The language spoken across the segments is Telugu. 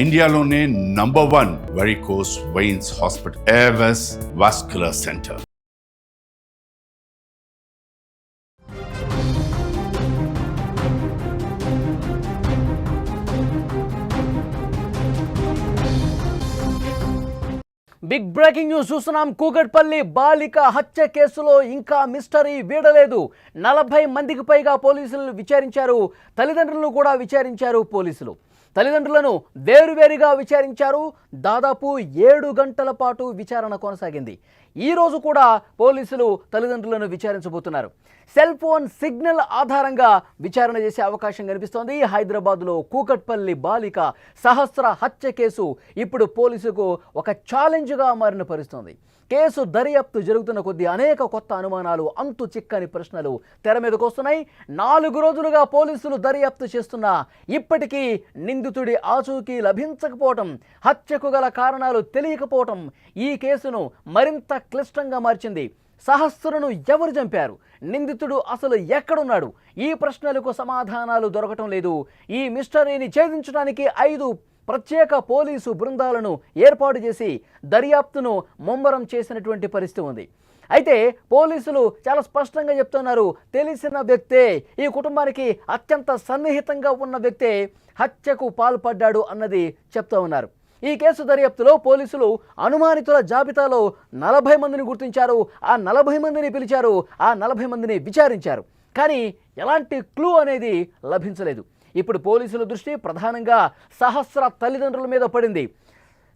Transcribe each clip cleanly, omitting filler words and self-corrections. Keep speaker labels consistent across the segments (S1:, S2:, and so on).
S1: ఇండియాలోనే number 1 varicose veins hospital Avis vascular centre.
S2: Big breaking news చూస్తున్నాం. కూకట్పల్లి బాలిక హత్య కేసులో ఇంకా మిస్టరీ వీడలేదు. 40 మందికి పైగా పోలీసులు విచారించారు. తల్లిదండ్రులను కూడా విచారించారు పోలీసులు. తల్లిదండ్రులను వేరువేరుగా విచారించారు. దాదాపు 7 గంటల పాటు విచారణ కొనసాగింది. ఈరోజు కూడా పోలీసులు తల్లిదండ్రులను విచారించబోతున్నారు. సెల్ ఫోన్ సిగ్నల్ ఆధారంగా విచారణ చేసే అవకాశం కనిపిస్తోంది. హైదరాబాద్లో కూకట్పల్లి బాలిక సహస్ర హత్య కేసు ఇప్పుడు పోలీసుకు ఒక ఛాలెంజ్గా మారిన పరిస్థితుంది. కేసు దర్యాప్తు జరుగుతున్న కొద్దీ అనేక కొత్త అనుమానాలు, అంతు చిక్కని ప్రశ్నలు తెర మీదకు వస్తున్నాయి. 4 రోజులుగా పోలీసులు దర్యాప్తు చేస్తున్నా ఇప్పటికీ నిందితుడి ఆచూకీ లభించకపోవటం, హత్యకు గల కారణాలు తెలియకపోవటం ఈ కేసును మరింత క్లిష్టంగా మార్చింది. సహస్రను ఎవరు చంపారు? నిందితుడు అసలు ఎక్కడున్నాడు? ఈ ప్రశ్నలకు సమాధానాలు దొరకటం లేదు. ఈ మిస్టరీని ఛేదించడానికి 5 ప్రత్యేక పోలీసు బృందాలను ఏర్పాటు చేసి దర్యాప్తును ముమ్మరం చేసినటువంటి పరిస్థితి ఉంది. అయితే పోలీసులు చాలా స్పష్టంగా చెప్తున్నారు, తెలిసిన వ్యక్తే, ఈ కుటుంబానికి అత్యంత సన్నిహితంగా ఉన్న వ్యక్తే హత్యకు పాల్పడ్డాడు అన్నది చెప్తూ ఉన్నారు. ఈ కేసు దర్యాప్తులో పోలీసులు అనుమానితుల జాబితాలో 40 మందిని గుర్తించారు. ఆ 40 మందిని పిలిచారు. ఆ 40 మందిని విచారించారు. కానీ ఎలాంటి క్లూ అనేది లభించలేదు. ఇప్పుడు పోలీసుల దృష్టి ప్రధానంగా సహస్ర తల్లిదండ్రుల మీద పడింది.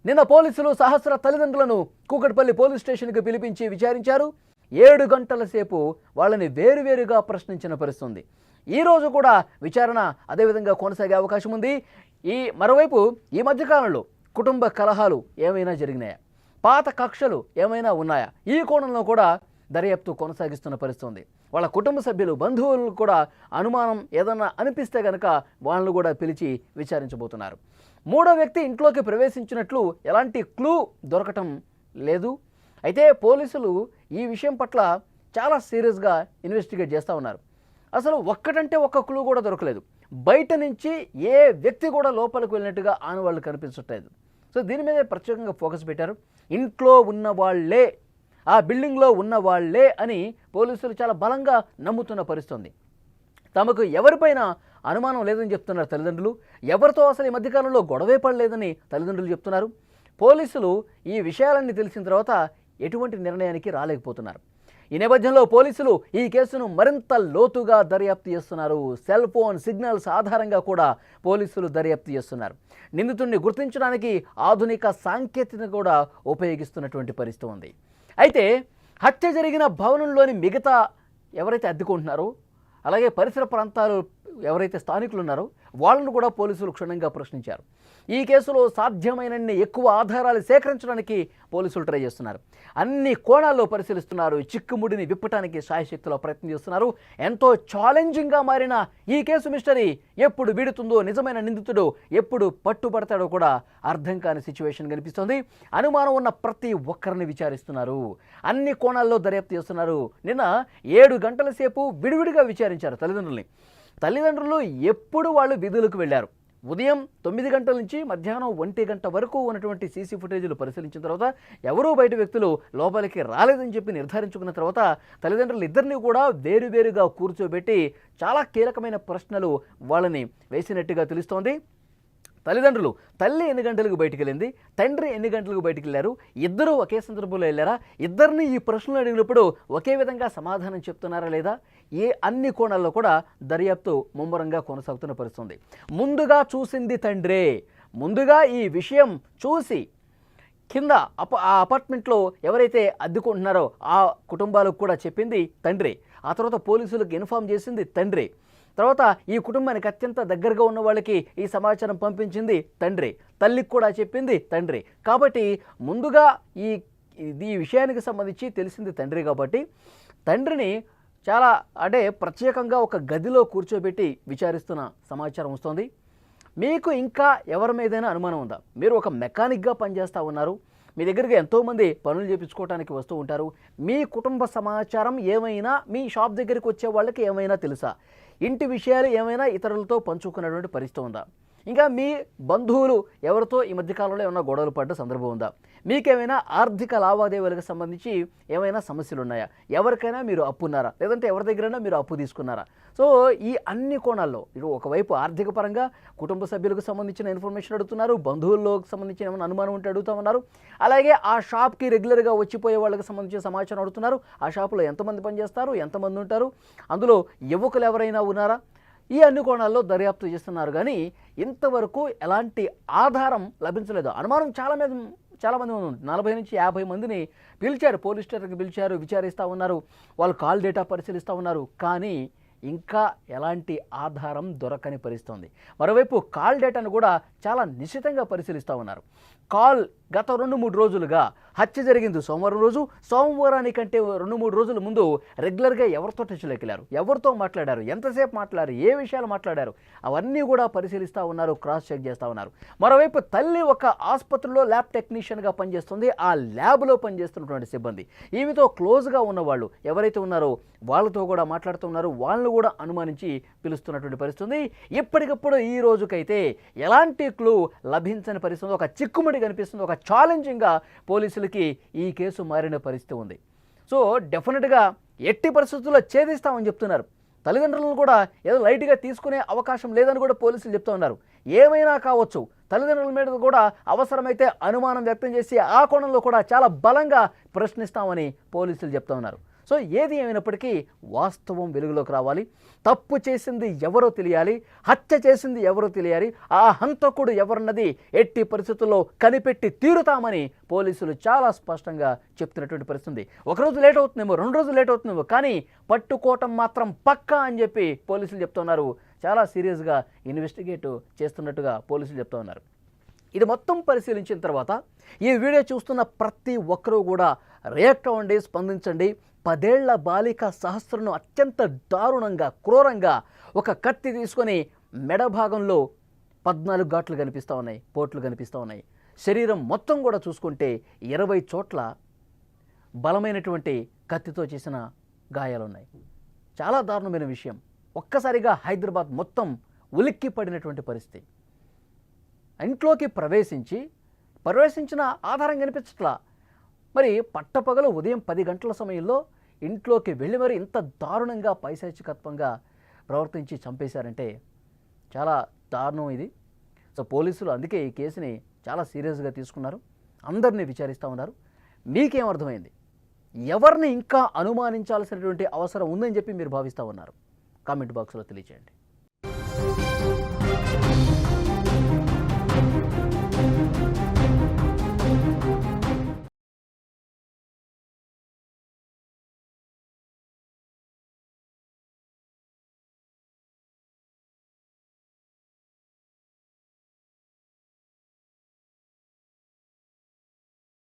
S2: నిన్న పోలీసులు సహస్ర తల్లిదండ్రులను కూకట్పల్లి పోలీస్ స్టేషన్కి పిలిపించి విచారించారు. 7 గంటల సేపు వాళ్ళని వేరువేరుగా ప్రశ్నించిన పరిస్థితుంది. ఈరోజు కూడా విచారణ అదేవిధంగా కొనసాగే అవకాశం ఉంది. మరోవైపు ఈ మధ్యకాలంలో కుటుంబ కలహాలు ఏమైనా జరిగినాయా, పాత కక్షలు ఏమైనా ఉన్నాయా, ఈ కోణంలో కూడా దర్యాప్తు కొనసాగిస్తున్న పరిస్థితుంది. వాళ్ళ కుటుంబ సభ్యులు, బంధువులు కూడా అనుమానం ఏదన్నా అనిపిస్తే కనుక వాళ్ళను కూడా పిలిచి విచారించబోతున్నారు. 3వ వ్యక్తి ఇంట్లోకి ప్రవేశించినట్లు ఎలాంటి క్లూ దొరకటం లేదు. అయితే పోలీసులు ఈ విషయం పట్ల చాలా సీరియస్గా ఇన్వెస్టిగేట్ చేస్తూ ఉన్నారు. అసలు ఒక్కటంటే ఒక్క క్లూ కూడా దొరకలేదు. బయట నుంచి ఏ వ్యక్తి కూడా లోపలికి వెళ్ళినట్టుగా ఆనవాళ్ళు కనిపించట్లేదు. సో దీని మీద ప్రత్యేకంగా ఫోకస్ పెట్టారు. ఇంట్లో ఉన్న వాళ్ళే, ఆ బిల్డింగ్లో ఉన్న వాళ్ళే అని పోలీసులు చాలా బలంగా నమ్ముతున్న పరిస్థితుంది. తమకు ఎవరిపైన అనుమానం లేదని చెప్తున్నారు తల్లిదండ్రులు. ఎవరితో అసలు ఈ మధ్యకాలంలో గొడవే పడలేదని తల్లిదండ్రులు చెప్తున్నారు. పోలీసులు ఈ విషయాలన్నీ తెలిసిన తర్వాత ఎటువంటి నిర్ణయానికి రాలేకపోతున్నారు. ఈ నేపథ్యంలో పోలీసులు ఈ కేసును మరింత లోతుగా దర్యాప్తు చేస్తున్నారు. సెల్ ఫోన్ సిగ్నల్స్ ఆధారంగా కూడా పోలీసులు దర్యాప్తు చేస్తున్నారు. నిందితుడిని గుర్తించడానికి ఆధునిక సాంకేతికత కూడా ఉపయోగిస్తున్నటువంటి పరిస్థితి ఉంది. అయితే హత్య జరిగిన భవనంలోని మిగతా ఎవరైతే అద్దెకుంటున్నారో, అలాగే పరిసర ప్రాంతాలు ఎవరైతే స్థానికులు ఉన్నారో వాళ్ళను కూడా పోలీసులు క్షుణ్ణంగా ప్రశ్నించారు. ఈ కేసులో సాధ్యమైనన్ని ఎక్కువ ఆధారాలు సేకరించడానికి పోలీసులు ట్రై చేస్తున్నారు. అన్ని కోణాల్లో పరిశీలిస్తున్నారు. చిక్కుముడిని విప్పటానికి శాయశక్తిలో ప్రయత్నం చేస్తున్నారు. ఎంతో ఛాలెంజింగ్గా మారిన ఈ కేసు మిస్టరీ ఎప్పుడు వీడుతుందో, నిజమైన నిందితుడు ఎప్పుడు పట్టుబడతాడో కూడా అర్థం కాని సిచ్యువేషన్ కనిపిస్తోంది. అనుమానం ఉన్న ప్రతి ఒక్కరిని విచారిస్తున్నారు. అన్ని కోణాల్లో దర్యాప్తు చేస్తున్నారు. నిన్న 7 గంటల సేపు విడివిడిగా విచారించారు తల్లిదండ్రుల్ని. తల్లిదండ్రులు ఎప్పుడు వాళ్ళు విధులకు వెళ్ళారు. ఉదయం 9 గంటల నుంచి మధ్యాహ్నం 1 గంట వరకు ఉన్నటువంటి సీసీ ఫుటేజీలు పరిశీలించిన తర్వాత ఎవరూ బయట వ్యక్తులు లోపలికి రాలేదని చెప్పి నిర్ధారించుకున్న తర్వాత తల్లిదండ్రులు ఇద్దరిని కూడా వేరువేరుగా కూర్చోబెట్టి చాలా కీలకమైన ప్రశ్నలు వాళ్ళని వేసినట్టుగా తెలుస్తోంది. తల్లిదండ్రులు, తల్లి ఎన్ని గంటలకు బయటికి వెళ్ళింది, తండ్రి ఎన్ని గంటలకు బయటికి వెళ్ళారు, ఇద్దరూ ఒకే సందర్భంలో వెళ్ళారా, ఇద్దరిని ఈ ప్రశ్నలు అడిగినప్పుడు ఒకే విధంగా సమాధానం చెప్తున్నారా లేదా, అన్ని కోణాల్లో కూడా దర్యాప్తు ముమ్మరంగా కొనసాగుతున్న పరిస్థితుంది. ముందుగా చూసింది తండ్రే. ముందుగా ఈ విషయం చూసి కింద ఆ అపార్ట్మెంట్లో ఎవరైతే అద్దెకుంటున్నారో ఆ కుటుంబాలకు కూడా చెప్పింది తండ్రి. ఆ తర్వాత పోలీసులకు ఇన్ఫామ్ చేసింది తండ్రి. తర్వాత ఈ కుటుంబానికి అత్యంత దగ్గరగా ఉన్న వాళ్ళకి ఈ సమాచారం పంపించింది తండ్రి. తల్లికి కూడా చెప్పింది తండ్రి. కాబట్టి ముందుగా ఈ విషయానికి సంబంధించి తెలిసింది తండ్రి. కాబట్టి తండ్రిని చాలా ప్రత్యేకంగా ఒక గదిలో కూర్చోబెట్టి విచారిస్తున్న సమాచారం వస్తుంది. మీకు ఇంకా ఎవరి మీదైనా అనుమానం ఉందా? మీరు ఒక మెకానిక్గా పనిచేస్తూ ఉన్నారు. మీ దగ్గరికి ఎంతోమంది పనులు చేయించుకోవడానికి వస్తూ ఉంటారు. మీ కుటుంబ సమాచారం ఏమైనా మీ షాప్ దగ్గరికి వచ్చే వాళ్ళకి ఏమైనా తెలుసా? ఇంటి విషయాలు ఏమైనా ఇతరులతో పంచుకున్నటువంటి పరిస్థితి ఉందా? ఇంకా మీ బంధువులు ఎవరితో ఈ మధ్యకాలంలో ఏమైనా గొడవలు పడ్డ సందర్భం ఉందా? మీకేమైనా ఆర్థిక లావాదేవీలకు సంబంధించి ఏమైనా సమస్యలు ఉన్నాయా? ఎవరికైనా మీరు అప్పు ఉన్నారా? లేదంటే ఎవరి దగ్గరైనా మీరు అప్పు తీసుకున్నారా? సో ఈ అన్ని కోణాల్లో ఇటు ఒకవైపు ఆర్థిక పరంగా కుటుంబ సభ్యులకు సంబంధించిన ఇన్ఫర్మేషన్ అడుగుతున్నారు, బంధువుల్లోకి సంబంధించిన ఏమైనా అనుమానం ఉంటే అడుగుతా ఉన్నారు, అలాగే ఆ షాప్కి రెగ్యులర్గా వచ్చిపోయే వాళ్ళకి సంబంధించిన సమాచారం అడుగుతున్నారు. ఆ షాపులో ఎంతమంది పనిచేస్తారు, ఎంతమంది ఉంటారు, అందులో యువకులు ఎవరైనా ఉన్నారా? ఈ అన్ని కోణాల్లో దర్యాప్తు చేస్తున్నారు, కానీ ఇంతవరకు ఎలాంటి ఆధారం లభించలేదు. అనుమానం చాలామంది ఉంది. 40 నుంచి 50 మందిని పిలిచారు, పోలీస్ స్టేషన్కి పిలిచారు, విచారిస్తూ ఉన్నారు, వాళ్ళు కాల్ డేటా పరిశీలిస్తూ ఉన్నారు, కానీ ఇంకా ఎలాంటి ఆధారం దొరకని పరిస్థితుంది. మరోవైపు కాల్ డేటాను కూడా చాలా నిశ్చితంగా పరిశీలిస్తూ ఉన్నారు. కాల్ గత 2-3 రోజులుగా హత్య జరిగింది సోమవారం రోజు. సోమవారానికంటే 2-3 రోజుల ముందు రెగ్యులర్గా ఎవరితో టచ్లోకి వెళ్ళారు, ఎవరితో మాట్లాడారు, ఎంతసేపు మాట్లాడారు, ఏ విషయాలు మాట్లాడారు, అవన్నీ కూడా పరిశీలిస్తూ ఉన్నారు, క్రాస్ చెక్ చేస్తూ ఉన్నారు. మరోవైపు తల్లి ఒక ఆసుపత్రిలో ల్యాబ్ టెక్నీషియన్గా పనిచేస్తుంది. ఆ ల్యాబ్లో పనిచేస్తున్నటువంటి సిబ్బంది, ఈమెతో క్లోజ్గా ఉన్నవాళ్ళు ఎవరైతే ఉన్నారో వాళ్ళతో కూడా మాట్లాడుతున్నారు, వాళ్ళను కూడా అనుమానించి పిలుస్తున్నటువంటి పరిస్థితుంది. ఇప్పటికప్పుడు ఈ రోజుకైతే ఎలాంటి క్లూ లభించని పరిస్థితి, ఒక చిక్కుముడి కనిపిస్తుంది, ఒక ఛాలెంజింగ్గా పోలీసులకి ఈ కేసు మారిన పరిస్థితి ఉంది. సో డెఫినెట్గా ఎట్టి పరిస్థితుల్లో ఛేదిస్తామని చెప్తున్నారు. తల్లిదండ్రులను కూడా ఏదో లైట్గా తీసుకునే అవకాశం లేదని కూడా పోలీసులు చెప్తూ ఉన్నారు. ఏమైనా కావచ్చు, తల్లిదండ్రుల మీద కూడా అవసరమైతే అనుమానం వ్యక్తం చేసి ఆ కోణంలో కూడా చాలా బలంగా ప్రశ్నిస్తామని పోలీసులు చెప్తూ ఉన్నారు. సో ఏది ఏమైనప్పటికీ వాస్తవం వెలుగులోకి రావాలి. తప్పు చేసింది ఎవరో తెలియాలి, హత్య చేసింది ఎవరో తెలియాలి, ఆ హంతకుడు ఎవరన్నది ఎట్టి పరిస్థితుల్లో కనిపెట్టి తీరుతామని పోలీసులు చాలా స్పష్టంగా చెప్తున్నటువంటి పరిస్థితి. ఒకరోజు లేట్ అవుతుందేమో, 2 రోజులు లేట్ అవుతుందేమో, కానీ పట్టుకోవటం మాత్రం పక్కా అని చెప్పి పోలీసులు చెప్తున్నారు. చాలా సీరియస్గా ఇన్వెస్టిగేట్ చేస్తున్నట్టుగా పోలీసులు చెప్తూ ఉన్నారు. ఇది మొత్తం పరిశీలించిన తర్వాత ఈ వీడియో చూస్తున్న ప్రతి ఒక్కరూ కూడా రియాక్ట్ అవ్వండి, స్పందించండి. 10 ఏళ్ల బాలిక సహస్రను అత్యంత దారుణంగా, క్రూరంగా ఒక కత్తి తీసుకొని మెడ భాగంలో 14 ఘాట్లు కనిపిస్తూ ఉన్నాయి, పోట్లు కనిపిస్తూ ఉన్నాయి. శరీరం మొత్తం కూడా చూసుకుంటే 20 చోట్ల బలమైనటువంటి కత్తితో చేసిన గాయాలున్నాయి. చాలా దారుణమైన విషయం. ఒక్కసారిగా హైదరాబాద్ మొత్తం ఉలిక్కి పడినటువంటి పరిస్థితి. ఇంట్లోకి ప్రవేశించిన ఆధారం కనిపించట్లా. మరి పట్టపగలు ఉదయం 10 గంటల సమయంలో ఇంట్లోకి వెళ్ళి మరి ఇంత దారుణంగా పైశాచికత్వంగా ప్రవర్తించి చంపేశారంటే చాలా దారుణం ఇది. సో పోలీసులు అందుకే ఈ కేసుని చాలా సీరియస్గా తీసుకున్నారు, అందరినీ విచారిస్తూ ఉన్నారు. మీకేం అర్థమైంది? ఎవరిని ఇంకా అనుమానించాల్సినటువంటి అవసరం ఉందని చెప్పి మీరు భావిస్తూ ఉన్నారు? కామెంట్ బాక్స్లో తెలియజేయండి.